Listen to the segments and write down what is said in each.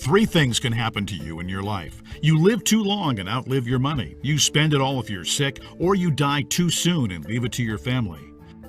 Three things can happen to you in your life. You live too long and outlive your money. You spend it all if you're sick, or you die too soon and leave it to your family.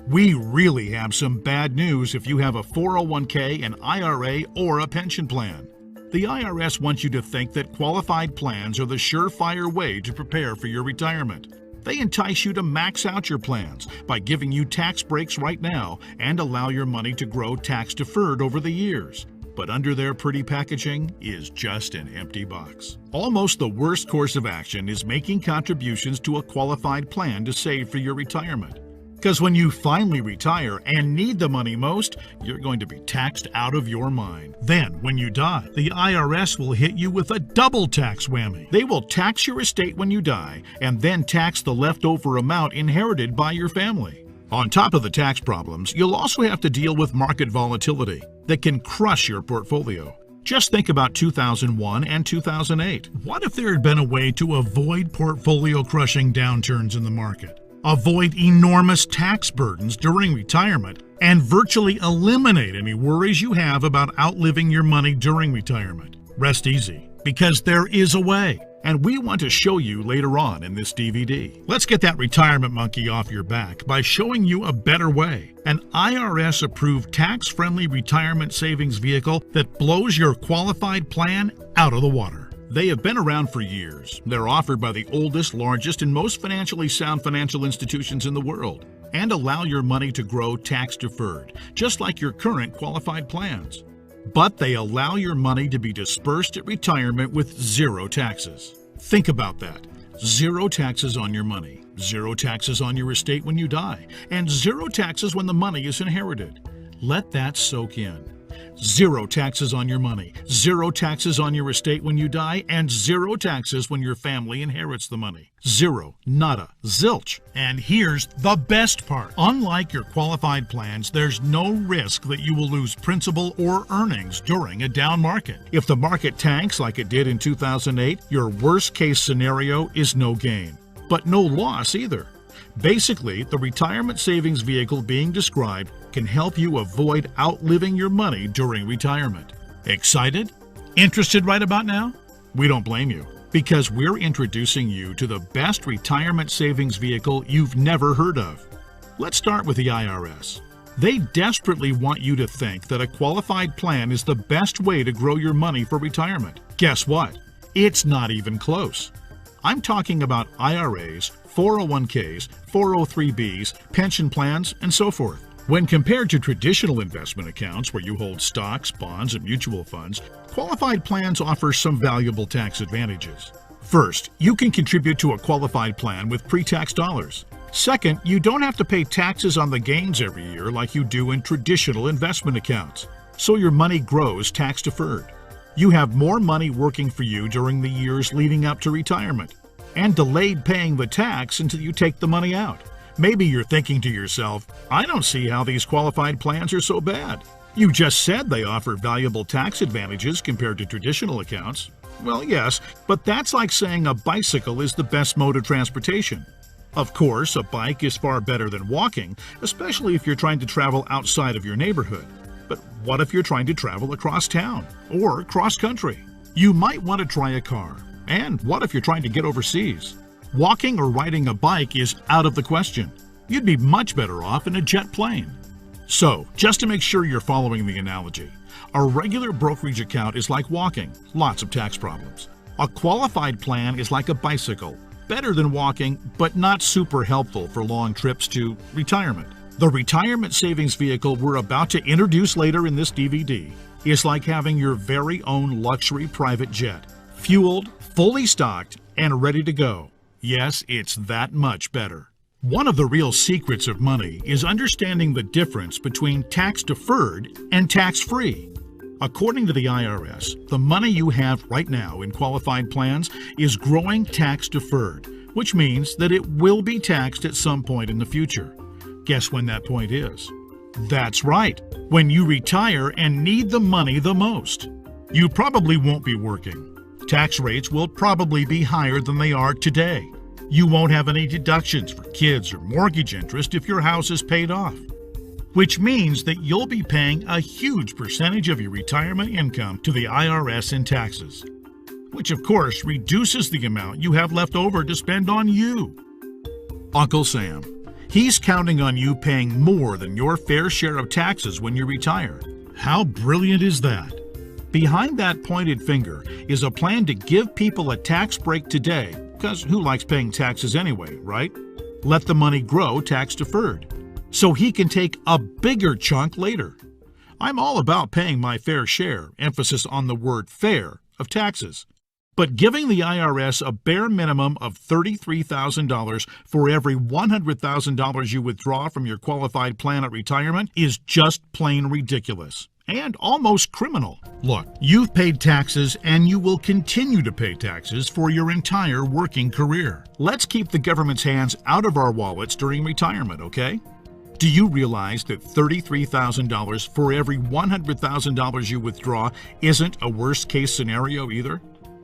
We really have some bad news if you have a 401k, an IRA, or a pension plan. The IRS wants you to think that qualified plans are the surefire way to prepare for your retirement. They entice you to max out your plans by giving you tax breaks right now and allow your money to grow tax-deferred over the years. But under their pretty packaging is just an empty box. Almost the worst course of action is making contributions to a qualified plan to save for your retirement. Because when you finally retire and need the money most, you're going to be taxed out of your mind. Then, when you die, the IRS will hit you with a double tax whammy. They will tax your estate when you die and then tax the leftover amount inherited by your family. On top of the tax problems, you'll also have to deal with market volatility that can crush your portfolio. Just think about 2001 and 2008. What if there had been a way to avoid portfolio-crushing downturns in the market, avoid enormous tax burdens during retirement, and virtually eliminate any worries you have about outliving your money during retirement? Rest easy, because there is a way. And we want to show you later on in this DVD. Let's get that retirement monkey off your back by showing you a better way. An IRS-approved tax-friendly retirement savings vehicle that blows your qualified plan out of the water. They have been around for years. They're offered by the oldest, largest, and most financially sound financial institutions in the world and allow your money to grow tax-deferred, just like your current qualified plans. But they allow your money to be dispersed at retirement with zero taxes. Think about that. Zero taxes on your money, zero taxes on your estate when you die, and zero taxes when the money is inherited. Let that soak in. Zero taxes on your money, zero taxes on your estate when you die, and zero taxes when your family inherits the money. Zero, nada, zilch. And here's the best part. Unlike your qualified plans, there's no risk that you will lose principal or earnings during a down market. If the market tanks like it did in 2008, your worst case scenario is no gain, but no loss either. Basically, the retirement savings vehicle being described can help you avoid outliving your money during retirement. Excited? Interested right about now? We don't blame you, because we're introducing you to the best retirement savings vehicle you've never heard of. Let's start with the IRS. They desperately want you to think that a qualified plan is the best way to grow your money for retirement. Guess what? It's not even close. I'm talking about IRAs, 401ks, 403bs, pension plans, and so forth. When compared to traditional investment accounts where you hold stocks, bonds, and mutual funds, qualified plans offer some valuable tax advantages. First, you can contribute to a qualified plan with pre-tax dollars. Second, you don't have to pay taxes on the gains every year like you do in traditional investment accounts, so your money grows tax-deferred. You have more money working for you during the years leading up to retirement, and delayed paying the tax until you take the money out. Maybe you're thinking to yourself, I don't see how these qualified plans are so bad. You just said they offer valuable tax advantages compared to traditional accounts. Well, yes, but that's like saying a bicycle is the best mode of transportation. Of course, a bike is far better than walking, especially if you're trying to travel outside of your neighborhood. But what if you're trying to travel across town or cross country? You might want to try a car. And what if you're trying to get overseas? Walking or riding a bike is out of the question. You'd be much better off in a jet plane. So, just to make sure you're following the analogy, a regular brokerage account is like walking, lots of tax problems. A qualified plan is like a bicycle, better than walking, but not super helpful for long trips to retirement. The retirement savings vehicle we're about to introduce later in this DVD is like having your very own luxury private jet, fueled, fully stocked, and ready to go. Yes, it's that much better. One of the real secrets of money is understanding the difference between tax-deferred and tax-free. According to the IRS, the money you have right now in qualified plans is growing tax-deferred, which means that it will be taxed at some point in the future. Guess when that point is? That's right, when you retire and need the money the most. You probably won't be working. Tax rates will probably be higher than they are today. You won't have any deductions for kids or mortgage interest if your house is paid off. which means that you'll be paying a huge percentage of your retirement income to the IRS in taxes, which of course reduces the amount you have left over to spend on you. Uncle Sam, he's counting on you paying more than your fair share of taxes when you retire. How brilliant is that? Behind that pointed finger is a plan to give people a tax break today, because who likes paying taxes anyway, right? Let the money grow tax deferred, so he can take a bigger chunk later. I'm all about paying my fair share, emphasis on the word fair, of taxes. But giving the IRS a bare minimum of $33,000 for every $100,000 you withdraw from your qualified plan at retirement is just plain ridiculous and almost criminal. Look, you've paid taxes and you will continue to pay taxes for your entire working career. Let's keep the government's hands out of our wallets during retirement, okay? Do you realize that $33,000 for every $100,000 you withdraw isn't a worst-case scenario either?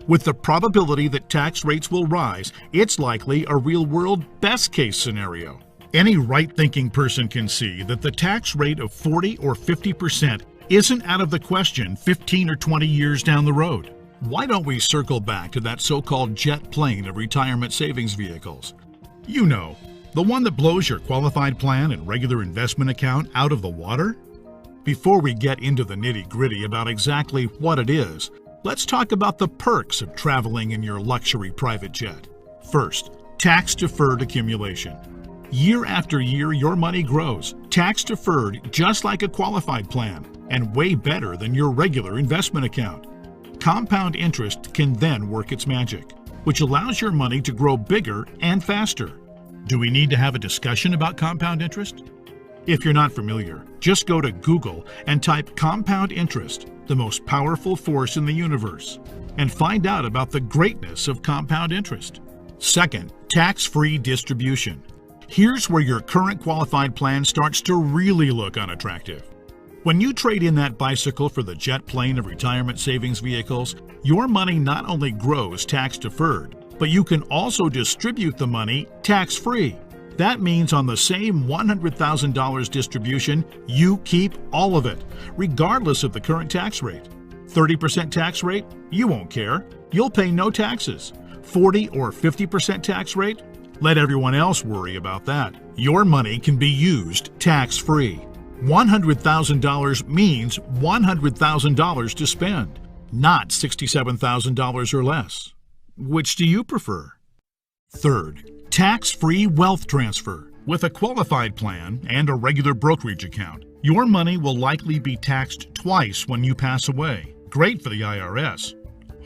With the probability that tax rates will rise, it's likely a real-world best-case scenario. Any right-thinking person can see that the tax rate of 40 or 50% isn't out of the question 15 or 20 years down the road. Why don't we circle back to that so-called jet plane of retirement savings vehicles? You know, the one that blows your qualified plan and regular investment account out of the water? Before we get into the nitty-gritty about exactly what it is, let's talk about the perks of traveling in your luxury private jet. First, tax-deferred accumulation. Year after year, your money grows, tax-deferred just like a qualified plan, and way better than your regular investment account. Compound interest can then work its magic, which allows your money to grow bigger and faster. Do we need to have a discussion about compound interest? If you're not familiar, just go to Google and type compound interest, the most powerful force in the universe, and find out about the greatness of compound interest. Second, tax-free distribution. Here's where your current qualified plan starts to really look unattractive. When you trade in that bicycle for the jet plane of retirement savings vehicles, your money not only grows tax-deferred, but you can also distribute the money tax-free. That means on the same $100,000 distribution, you keep all of it, regardless of the current tax rate. 30% tax rate? You won't care. You'll pay no taxes. 40 or 50% tax rate? Let everyone else worry about that. Your money can be used tax-free. $100,000 means $100,000 to spend, not $67,000 or less. Which do you prefer? Third, tax-free wealth transfer. With a qualified plan and a regular brokerage account, your money will likely be taxed twice when you pass away. Great for the IRS,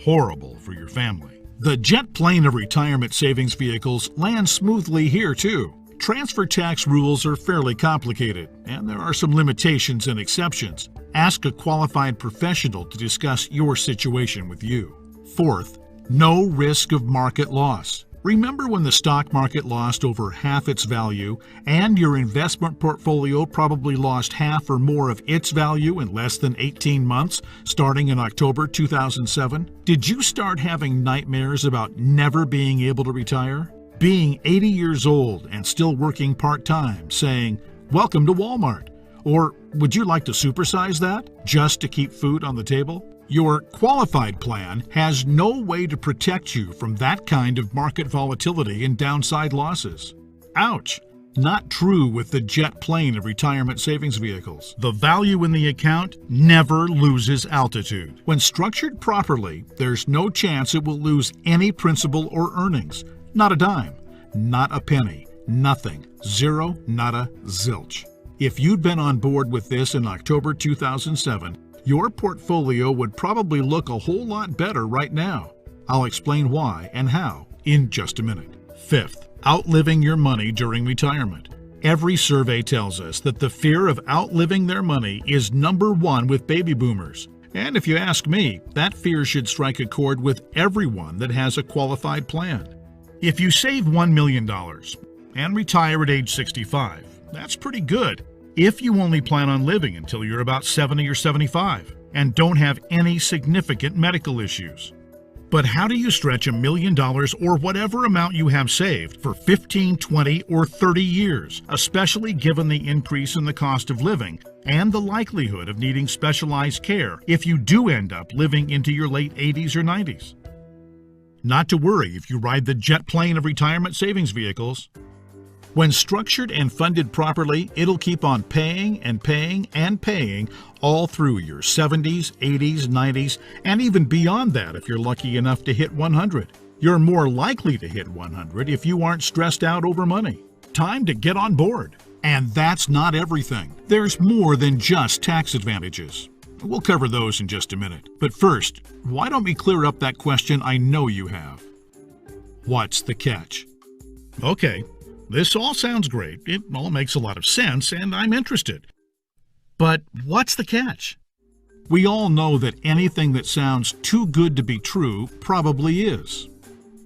horrible for your family. The jet plane of retirement savings vehicles lands smoothly here too. Transfer tax rules are fairly complicated, and there are some limitations and exceptions. Ask a qualified professional to discuss your situation with you. Fourth, no risk of market loss. Remember when the stock market lost over half its value and your investment portfolio probably lost half or more of its value in less than 18 months, starting in October 2007? Did you start having nightmares about never being able to retire? Being 80 years old and still working part-time, saying, "Welcome to Walmart," or "Would you like to supersize that just to keep food on the table?" Your qualified plan has no way to protect you from that kind of market volatility and downside losses. Ouch! Not true with the jet plane of retirement savings vehicles. The value in the account never loses altitude. When structured properly, there's no chance it will lose any principal or earnings. Not a dime, not a penny, nothing, zero, nada, zilch. If you'd been on board with this in October 2007, your portfolio would probably look a whole lot better right now. I'll explain why and how in just a minute. Fifth, outliving your money during retirement. Every survey tells us that the fear of outliving their money is number one with baby boomers. And if you ask me, that fear should strike a chord with everyone that has a qualified plan. If you save $1 million and retire at age 65, that's pretty good. If you only plan on living until you're about 70 or 75 and don't have any significant medical issues. But how do you stretch $1 million or whatever amount you have saved for 15, 20, or 30 years, especially given the increase in the cost of living and the likelihood of needing specialized care if you do end up living into your late 80s or 90s? Not to worry if you ride the jet plane of retirement savings vehicles. When structured and funded properly, it'll keep on paying and paying and paying all through your 70s, 80s, 90s, and even beyond that if you're lucky enough to hit 100. You're more likely to hit 100 if you aren't stressed out over money. Time to get on board. And that's not everything. There's more than just tax advantages. We'll cover those in just a minute. But first, why don't we clear up that question I know you have? What's the catch? Okay. This all sounds great, it all makes a lot of sense, and I'm interested. But what's the catch? We all know that anything that sounds too good to be true probably is.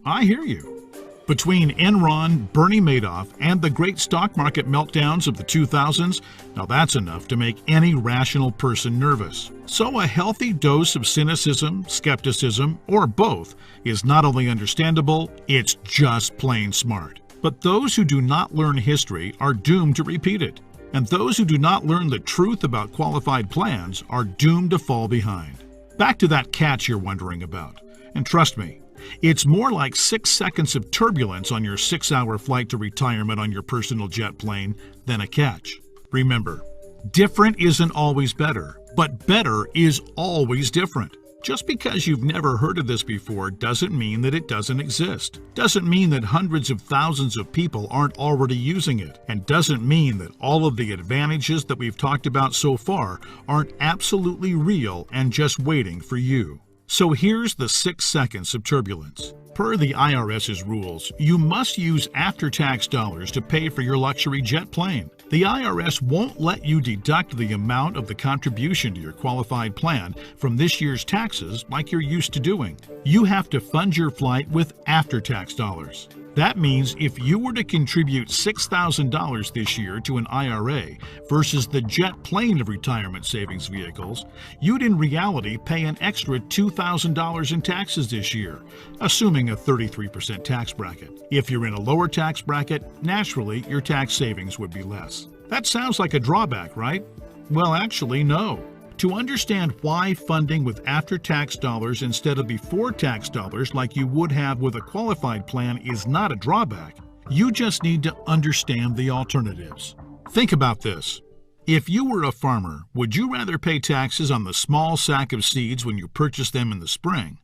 I hear you. Between Enron, Bernie Madoff, and the great stock market meltdowns of the 2000s, now that's enough to make any rational person nervous. So a healthy dose of cynicism, skepticism, or both is not only understandable, it's just plain smart. But those who do not learn history are doomed to repeat it, and those who do not learn the truth about qualified plans are doomed to fall behind. Back to that catch you're wondering about, and trust me, it's more like 6 seconds of turbulence on your 6-hour flight to retirement on your personal jet plane than a catch. Remember, different isn't always better, but better is always different. Just because you've never heard of this before doesn't mean that it doesn't exist. Doesn't mean that hundreds of thousands of people aren't already using it. And doesn't mean that all of the advantages that we've talked about so far aren't absolutely real and just waiting for you. So here's the 6 seconds of turbulence. Per the IRS's rules, you must use after-tax dollars to pay for your luxury jet plane. The IRS won't let you deduct the amount of the contribution to your qualified plan from this year's taxes like you're used to doing. You have to fund your flight with after-tax dollars. That means if you were to contribute $6,000 this year to an IRA versus the jet plane of retirement savings vehicles, you'd in reality pay an extra $2,000 in taxes this year, assuming a 33% tax bracket. If you're in a lower tax bracket, naturally your tax savings would be less. That sounds like a drawback, right? Well, actually, no. To understand why funding with after-tax dollars instead of before-tax dollars like you would have with a qualified plan is not a drawback, you just need to understand the alternatives. Think about this. If you were a farmer, would you rather pay taxes on the small sack of seeds when you purchase them in the spring?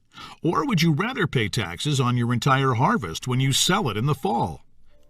Or would you rather pay taxes on your entire harvest when you sell it in the fall?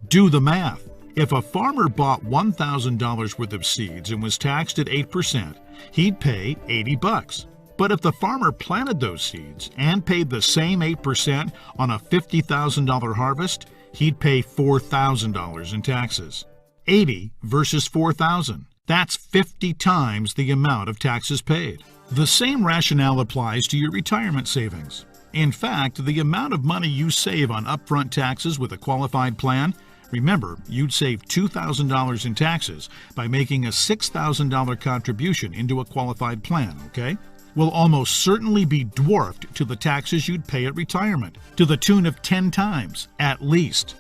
Do the math. If a farmer bought $1,000 worth of seeds and was taxed at 8%, he'd pay $80. But if the farmer planted those seeds and paid the same 8% on a $50,000 harvest, he'd pay $4,000 in taxes. 80 versus 4,000. That's 50 times the amount of taxes paid. The same rationale applies to your retirement savings. In fact, the amount of money you save on upfront taxes with a qualified plan, remember, you'd save $2,000 in taxes by making a $6,000 contribution into a qualified plan, okay? Will almost certainly be dwarfed to the taxes you'd pay at retirement, to the tune of 10 times, at least.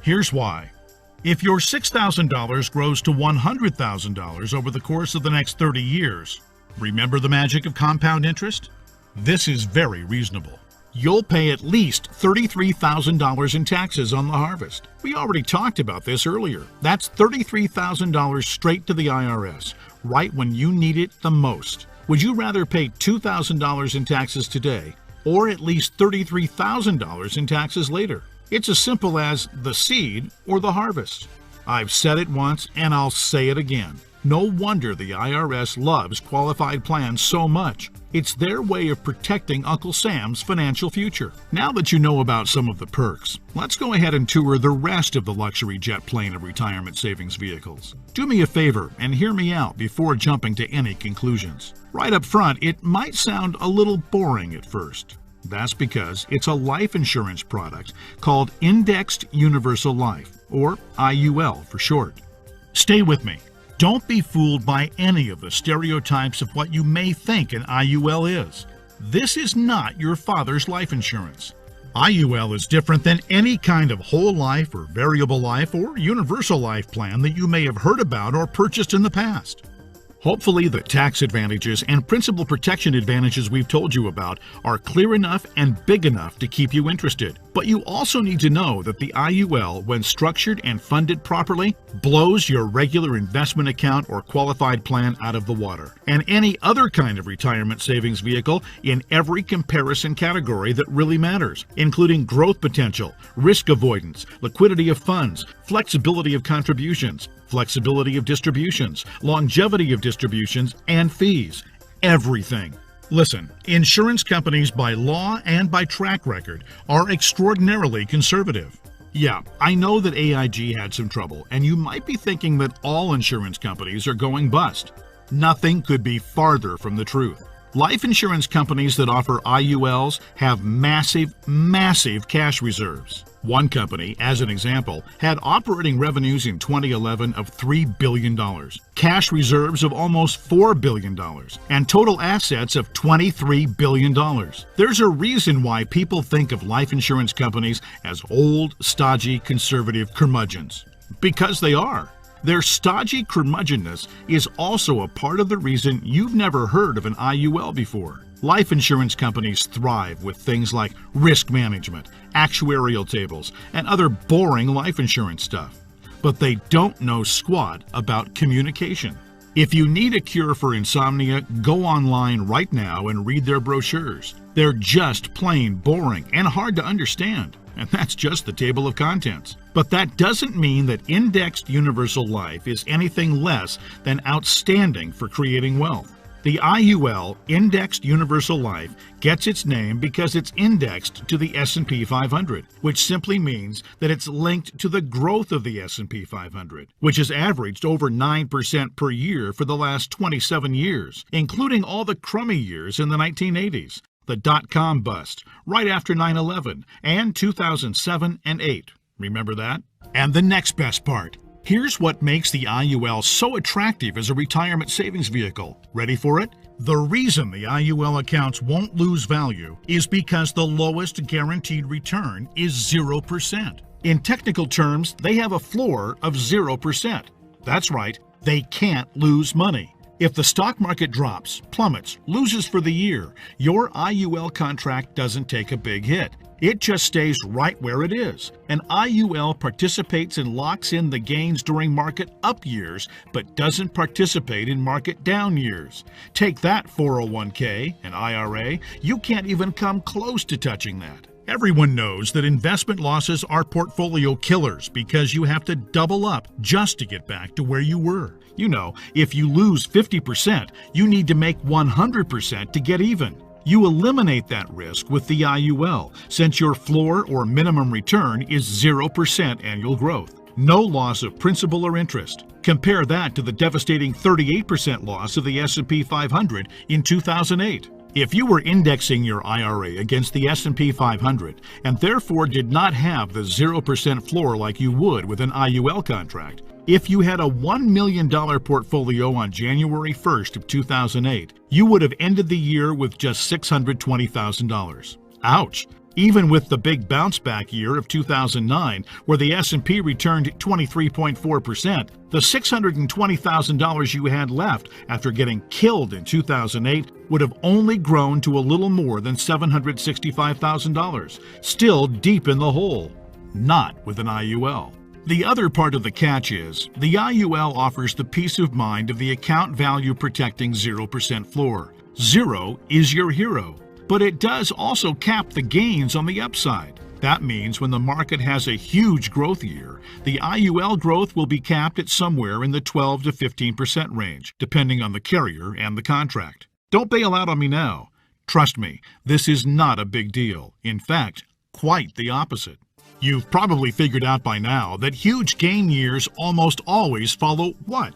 Here's why. If your $6,000 grows to $100,000 over the course of the next 30 years, remember the magic of compound interest? This is very reasonable. You'll pay at least $33,000 in taxes on the harvest. We already talked about this earlier. That's $33,000 straight to the IRS, right when you need it the most. Would you rather pay $2,000 in taxes today, or at least $33,000 in taxes later? It's as simple as the seed or the harvest. I've said it once and I'll say it again. No wonder the IRS loves qualified plans so much. It's their way of protecting Uncle Sam's financial future. Now that you know about some of the perks, let's go ahead and tour the rest of the luxury jet plane of retirement savings vehicles. Do me a favor and hear me out before jumping to any conclusions. Right up front, it might sound a little boring at first. That's because it's a life insurance product called Indexed Universal Life, or IUL for short. Stay with me. Don't be fooled by any of the stereotypes of what you may think an IUL is. This is not your father's life insurance. IUL is different than any kind of whole life or variable life or universal life plan that you may have heard about or purchased in the past. Hopefully, the tax advantages and principal protection advantages we've told you about are clear enough and big enough to keep you interested. But you also need to know that the IUL, when structured and funded properly, blows your regular investment account or qualified plan out of the water, and any other kind of retirement savings vehicle in every comparison category that really matters, including growth potential, risk avoidance, liquidity of funds, flexibility of contributions, flexibility of distributions, longevity of distributions, and fees. Everything. Listen, insurance companies by law and by track record are extraordinarily conservative. Yeah, I know that AIG had some trouble, and you might be thinking that all insurance companies are going bust. Nothing could be farther from the truth. Life insurance companies that offer IULs have massive, massive cash reserves. One company, as an example, had operating revenues in 2011 of $3 billion, cash reserves of almost $4 billion, and total assets of $23 billion. There's a reason why people think of life insurance companies as old, stodgy, conservative curmudgeons. Because they are. Their stodgy curmudgeonness is also a part of the reason you've never heard of an IUL before. Life insurance companies thrive with things like risk management, actuarial tables, and other boring life insurance stuff. But they don't know squat about communication. If you need a cure for insomnia, go online right now and read their brochures. They're just plain boring and hard to understand. And that's just the table of contents. But that doesn't mean that indexed universal life is anything less than outstanding for creating wealth. The IUL, Indexed Universal Life, gets its name because it's indexed to the S&P 500, which simply means that it's linked to the growth of the S&P 500, which has averaged over 9% per year for the last 27 years, including all the crummy years in the 1980s, the dot-com bust, right after 9/11, and 2007 and 8. Remember that? And the next best part. Here's what makes the IUL so attractive as a retirement savings vehicle. Ready for it? The reason the IUL accounts won't lose value is because the lowest guaranteed return is 0%. In technical terms, they have a floor of 0%. That's right, they can't lose money. If the stock market drops, plummets, loses for the year, your IUL contract doesn't take a big hit. It just stays right where it is. An IUL participates and locks in the gains during market up years, but doesn't participate in market down years. Take that 401k, an IRA, you can't even come close to touching that. Everyone knows that investment losses are portfolio killers because you have to double up just to get back to where you were. You know, if you lose 50%, you need to make 100% to get even. You eliminate that risk with the IUL, since your floor or minimum return is 0% annual growth. No loss of principal or interest. Compare that to the devastating 38% loss of the S&P 500 in 2008. If you were indexing your IRA against the S&P 500 and therefore did not have the 0% floor like you would with an IUL contract, if you had a $1 million portfolio on January 1st of 2008, you would have ended the year with just $620,000. Ouch! Even with the big bounce back year of 2009, where the S&P returned 23.4%, the $620,000 you had left after getting killed in 2008 would have only grown to a little more than $765,000, still deep in the hole. Not with an IUL. The other part of the catch is, the IUL offers the peace of mind of the account value protecting 0% floor. Zero is your hero. But it does also cap the gains on the upside. That means when the market has a huge growth year, the IUL growth will be capped at somewhere in the 12 to 15% range, depending on the carrier and the contract. Don't bail out on me now. Trust me, this is not a big deal. In fact, quite the opposite. You've probably figured out by now that huge gain years almost always follow what?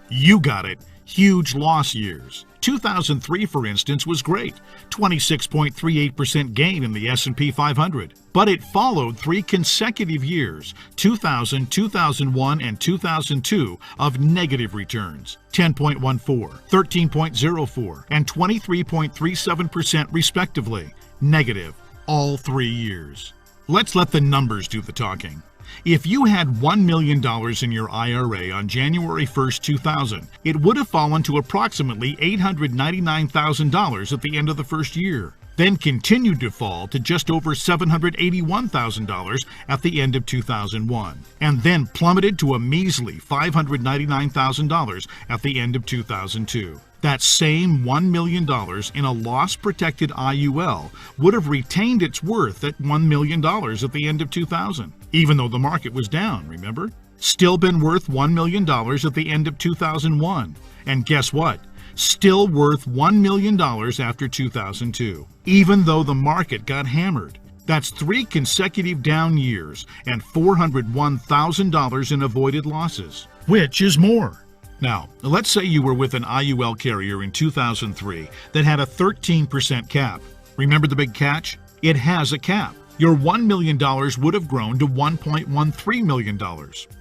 You got it, huge loss years. 2003, for instance, was great, 26.38% gain in the S&P 500. But it followed 3 consecutive years, 2000, 2001, and 2002, of negative returns, 10.14, 13.04, and 23.37% respectively. Negative, all 3 years. Let's let the numbers do the talking. If you had $1 million in your IRA on January 1st, 2000, it would have fallen to approximately $899,000 at the end of the first year, then continued to fall to just over $781,000 at the end of 2001, and then plummeted to a measly $599,000 at the end of 2002. That same $1 million in a loss-protected IUL would have retained its worth at $1 million at the end of 2000, even though the market was down, remember? Still been worth $1 million at the end of 2001. And guess what? Still worth $1 million after 2002, even though the market got hammered. That's 3 consecutive down years and $401,000 in avoided losses. Which is more? Now, let's say you were with an IUL carrier in 2003 that had a 13% cap. Remember the big catch? It has a cap. Your $1 million would have grown to $1.13 million.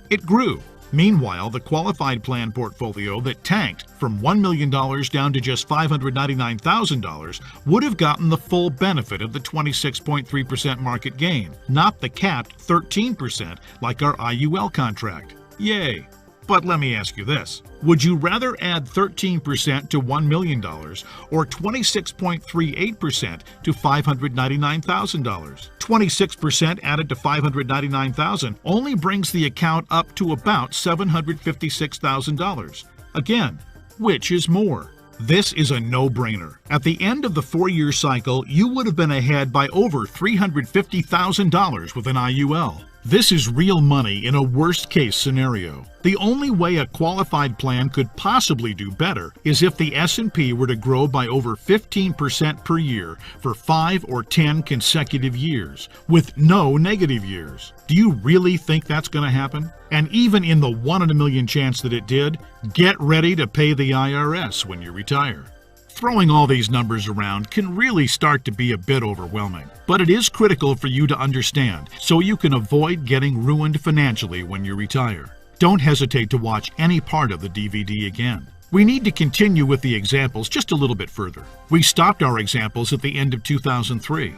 It grew. Meanwhile, the qualified plan portfolio that tanked from $1 million down to just $599,000 would have gotten the full benefit of the 26.3% market gain, not the capped 13% like our IUL contract. Yay! But let me ask you this. Would you rather add 13% to $1 million or 26.38% to $599,000? 26% added to $599,000 only brings the account up to about $756,000. Again, which is more? This is a no-brainer. At the end of the 4-year cycle, you would have been ahead by over $350,000 with an IUL. This is real money in a worst-case scenario. The only way a qualified plan could possibly do better is if the S&P were to grow by over 15% per year for 5 or 10 consecutive years, with no negative years. Do you really think that's going to happen? And even in the 1 in a million chance that it did, get ready to pay the IRS when you retire. Throwing all these numbers around can really start to be a bit overwhelming, but it is critical for you to understand so you can avoid getting ruined financially when you retire. Don't hesitate to watch any part of the DVD again. We need to continue with the examples just a little bit further. We stopped our examples at the end of 2003.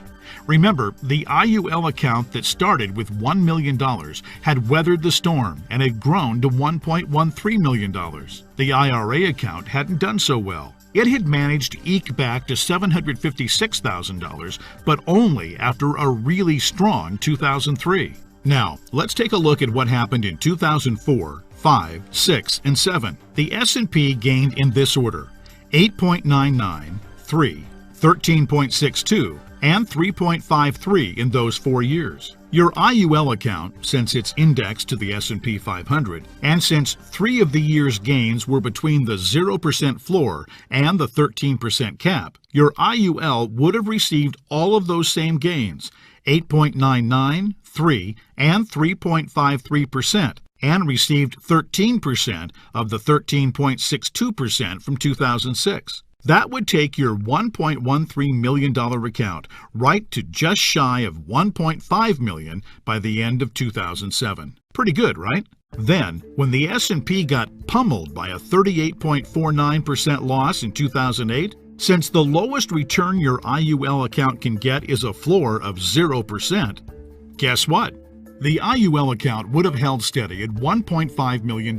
Remember, the IUL account that started with $1 million had weathered the storm and had grown to $1.13 million. The IRA account hadn't done so well. It had managed to eke back to $756,000, but only after a really strong 2003. Now, let's take a look at what happened in 2004, 5, 6, and 7. The S&P gained in this order: 8.99, 3, 13.62, and 3.53 in those 4 years. Your IUL account, since it's indexed to the S&P 500, and since 3 of the year's gains were between the 0% floor and the 13% cap, your IUL would have received all of those same gains, 8.99, 3, and 3.53%, and received 13% of the 13.62% from 2006. That would take your $1.13 million account right to just shy of $1.5 million by the end of 2007. Pretty good, right? Then, when the S&P got pummeled by a 38.49% loss in 2008, since the lowest return your IUL account can get is a floor of 0%, guess what? The IUL account would have held steady at $1.5 million.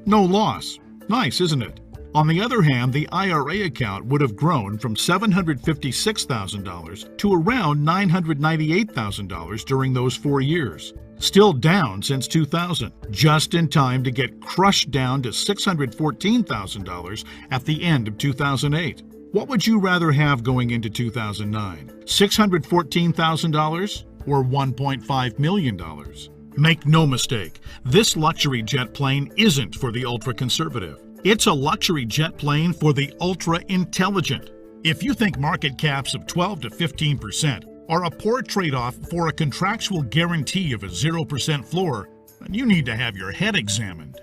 No loss. Nice, isn't it? On the other hand, the IRA account would have grown from $756,000 to around $998,000 during those 4 years. Still down since 2000, just in time to get crushed down to $614,000 at the end of 2008. What would you rather have going into 2009? $614,000 or $1.5 million? Make no mistake, this luxury jet plane isn't for the ultra-conservative. It's a luxury jet plane for the ultra-intelligent. If you think market caps of 12 to 15% are a poor trade-off for a contractual guarantee of a 0% floor, then you need to have your head examined.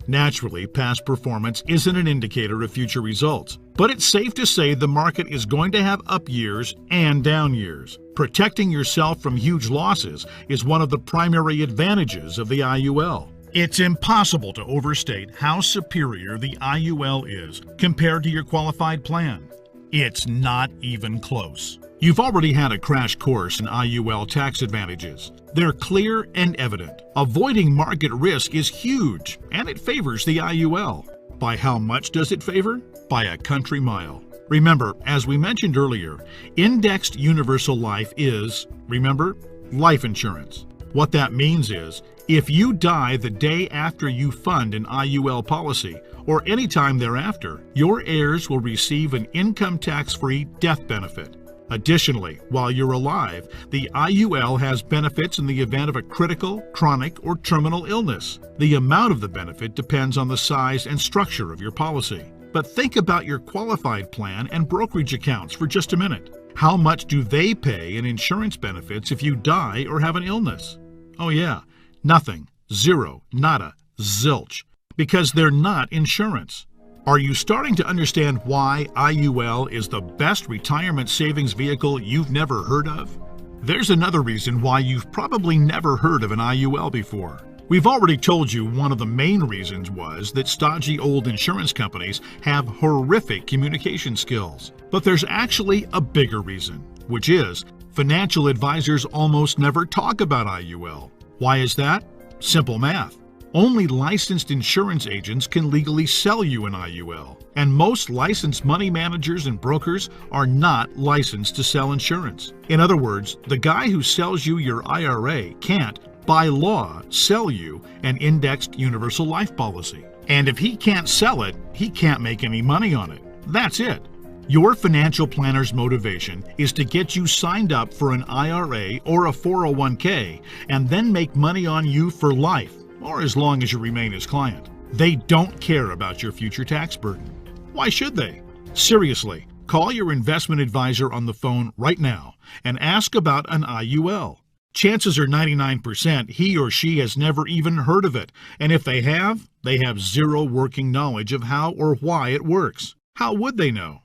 Naturally, past performance isn't an indicator of future results, but it's safe to say the market is going to have up years and down years. Protecting yourself from huge losses is one of the primary advantages of the IUL. It's impossible to overstate how superior the IUL is compared to your qualified plan. It's not even close. You've already had a crash course in IUL tax advantages. They're clear and evident. Avoiding market risk is huge, and it favors the IUL. By how much does it favor? By a country mile. Remember, as we mentioned earlier, indexed universal life is, remember, life insurance. What that means is, if you die the day after you fund an IUL policy, or any time thereafter, your heirs will receive an income tax-free death benefit. Additionally, while you're alive, the IUL has benefits in the event of a critical, chronic, or terminal illness. The amount of the benefit depends on the size and structure of your policy. But think about your qualified plan and brokerage accounts for just a minute. How much do they pay in insurance benefits if you die or have an illness? Oh yeah, nothing, zero, nada, zilch, because they're not insurance. Are you starting to understand why IUL is the best retirement savings vehicle you've never heard of? There's another reason why you've probably never heard of an IUL before. We've already told you one of the main reasons was that stodgy old insurance companies have horrific communication skills. But there's actually a bigger reason, which is financial advisors almost never talk about IUL. Why is that? Simple math. Only licensed insurance agents can legally sell you an IUL, and most licensed money managers and brokers are not licensed to sell insurance. In other words, the guy who sells you your IRA can't, by law, sell you an indexed universal life policy. And if he can't sell it, he can't make any money on it. That's it. Your financial planner's motivation is to get you signed up for an IRA or a 401k and then make money on you for life, or as long as you remain his client. They don't care about your future tax burden. Why should they? Seriously, call your investment advisor on the phone right now and ask about an IUL. Chances are 99% he or she has never even heard of it, and if they have zero working knowledge of how or why it works. How would they know?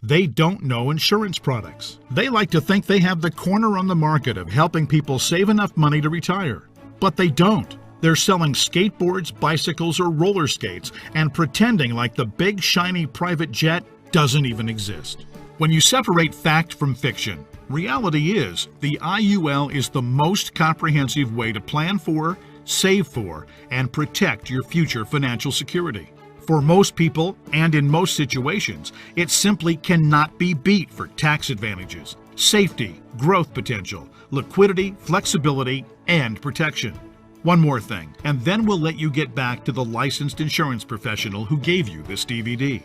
They don't know insurance products. They like to think they have the corner on the market of helping people save enough money to retire, but they don't. They're selling skateboards, bicycles, or roller skates and pretending like the big shiny private jet doesn't even exist. When you separate fact from fiction, reality is the IUL is the most comprehensive way to plan for, save for, and protect your future financial security. For most people, and in most situations, it simply cannot be beat for tax advantages, safety, growth potential, liquidity, flexibility, and protection. One more thing, and then we'll let you get back to the licensed insurance professional who gave you this DVD.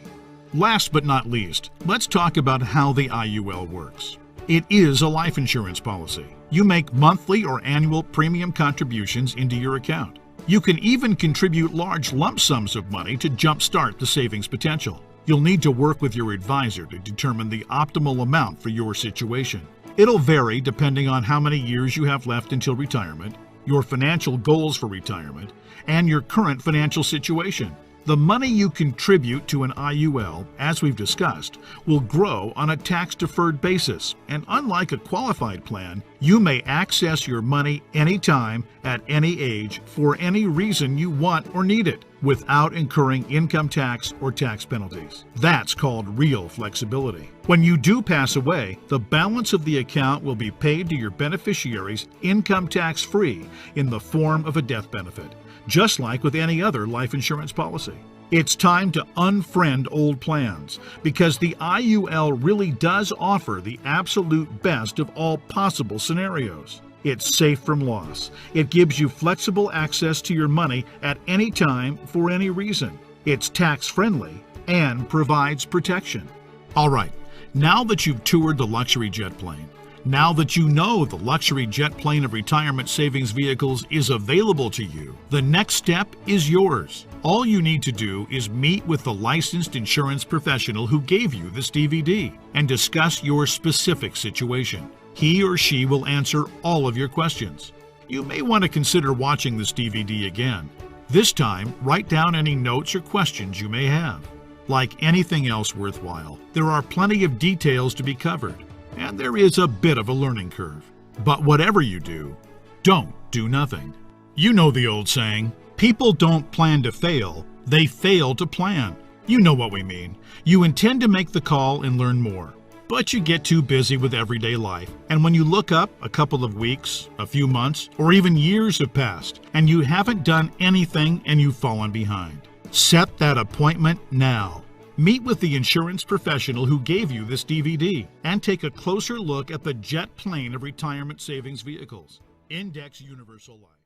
Last but not least, let's talk about how the IUL works. It is a life insurance policy. You make monthly or annual premium contributions into your account. You can even contribute large lump sums of money to jumpstart the savings potential. You'll need to work with your advisor to determine the optimal amount for your situation. It'll vary depending on how many years you have left until retirement, your financial goals for retirement, and your current financial situation. The money you contribute to an IUL, as we've discussed, will grow on a tax-deferred basis, and unlike a qualified plan, you may access your money anytime, at any age, for any reason you want or need it, without incurring income tax or tax penalties. That's called real flexibility. When you do pass away, the balance of the account will be paid to your beneficiaries income tax-free in the form of a death benefit, just like with any other life insurance policy. It's time to unfriend old plans, because the IUL really does offer the absolute best of all possible scenarios. It's safe from loss. It gives you flexible access to your money at any time for any reason. It's tax-friendly and provides protection. All right, now that you've toured the luxury jet plane, now that you know the luxury jet plane of retirement savings vehicles is available to you, the next step is yours. All you need to do is meet with the licensed insurance professional who gave you this DVD and discuss your specific situation. He or she will answer all of your questions. You may want to consider watching this DVD again. This time, write down any notes or questions you may have. Like anything else worthwhile, there are plenty of details to be covered, and there is a bit of a learning curve. But whatever you do, don't do nothing. You know the old saying, people don't plan to fail, they fail to plan. You know what we mean. You intend to make the call and learn more, but you get too busy with everyday life, and when you look up, a couple of weeks, a few months, or even years have passed, and you haven't done anything and you've fallen behind. Set that appointment now. Meet with the insurance professional who gave you this DVD and take a closer look at the jet plane of retirement savings vehicles. Index Universal Life.